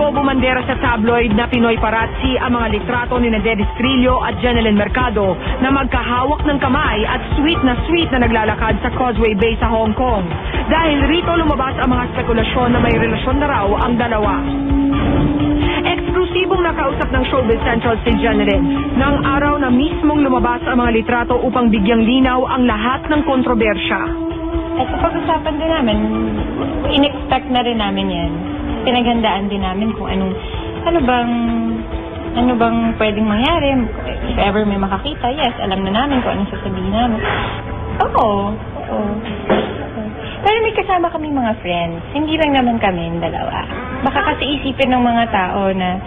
Umano bumandera sa tabloid na Pinoy Parazzi ang mga litrato ni Dennis Trillo at Jeneline Mercado na magkahawak ng kamay at sweet na naglalakad sa Causeway Bay sa Hong Kong. Dahil rito lumabas ang mga spekulasyon na may relasyon na raw ang dalawa. Eksklusibong nakausap ng Showbiz Central si Jeneline nang araw na mismong lumabas ang mga litrato upang bigyang linaw ang lahat ng kontrobersya. At pag-usapan din namin, in-expect na rin namin yan. Pinaghandaan din namin kung ano bang pwedeng mangyari. If ever may makakita, yes, alam na namin kung anong sasabihin namin. Oo. Pero may kasama kami mga friends. Hindi lang naman kami dalawa. Baka kasi isipin ng mga tao na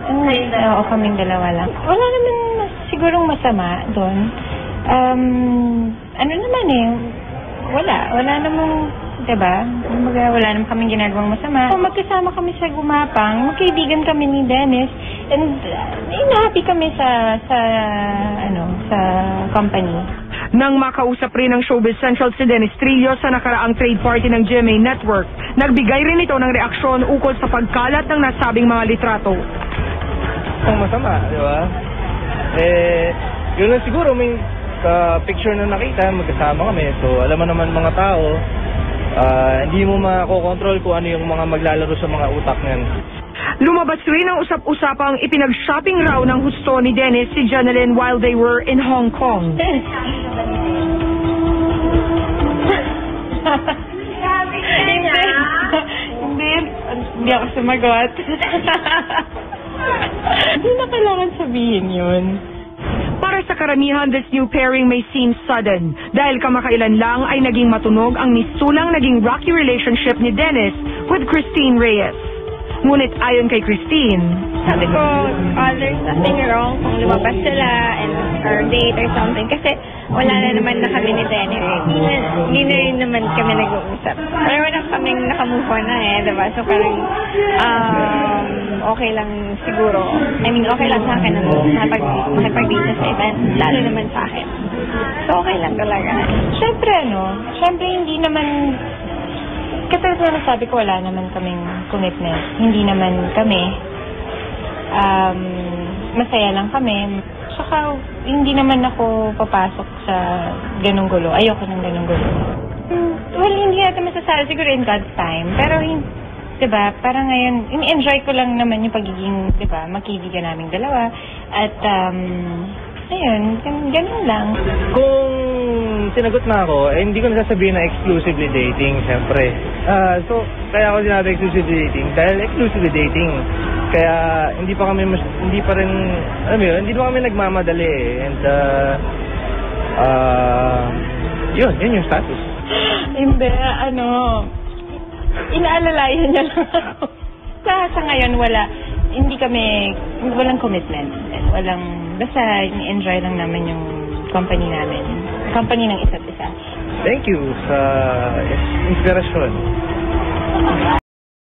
oo, kaming dalawa lang. Wala naman sigurong masama doon. Wala namang, diba? Wala naman kaming ginagawang masama. So, magkasama kami sa Gumapang, magkaibigan kami ni Dennis, and happy kami sa company. Nang makausap rin ng Showbiz Central si Dennis Trillo sa nakaraang trade party ng GMA Network, nagbigay rin ito ng reaksyon ukol sa pagkalat ng nasabing mga litrato. Ang masama, di ba? Yun lang siguro, may picture na nakita, magkasama kami. So, alam mo naman mga tao, hindi mo makokontrol kung ano yung mga maglalaro sa mga utak niyan. Lumabas rin ang usap-usapang ipinag-shopping raw ng husto ni Dennis si Jeneline while they were in Hong Kong. Hindi ako sumagot. Hindi na kailangan sabihin yun. Para sa karamihan, this new pairing may seem sudden dahil kamakailan lang ay naging matunog ang mistulang naging rocky relationship ni Dennis with Christine Reyes. Ngunit ayon kay Christine, sabi ko, there's nothing wrong kung lumabas sila or date or something kasi wala na naman na kami ni Dennis. Hindi na rin naman kami nag-uusap. Pero wala kaming nakamove on na diba? So parang okay lang siguro. I mean, okay lang sa akin na makipag-date sa event, lalo naman sa akin. So okay lang talaga. Siyempre hindi naman, katulad na nasabi ko, wala naman kaming commitment. Hindi naman kami. Masaya lang kami. Saka, hindi naman ako papasok sa ganong gulo. Ayoko ng ganong gulo. Well, hindi natin masasabi siguro in God's time. Pero, diba, parang ngayon, in-enjoy ko lang naman yung pagiging, diba, magkaibigan naming dalawa. At, ayun, ganun lang. Kung sinagot na ako, hindi ko nasasabihin na exclusively dating, siyempre. So, kaya ako sinabi exclusively dating, dahil exclusively dating. Kaya, hindi pa kami nagmamadali And, yun yung status. Hindi, inaalalayan niya lang ako. Sa ngayon, walang commitment. Basta enjoy lang naman yung company namin. Company ng isa't isa. Thank you sa inspirasyon.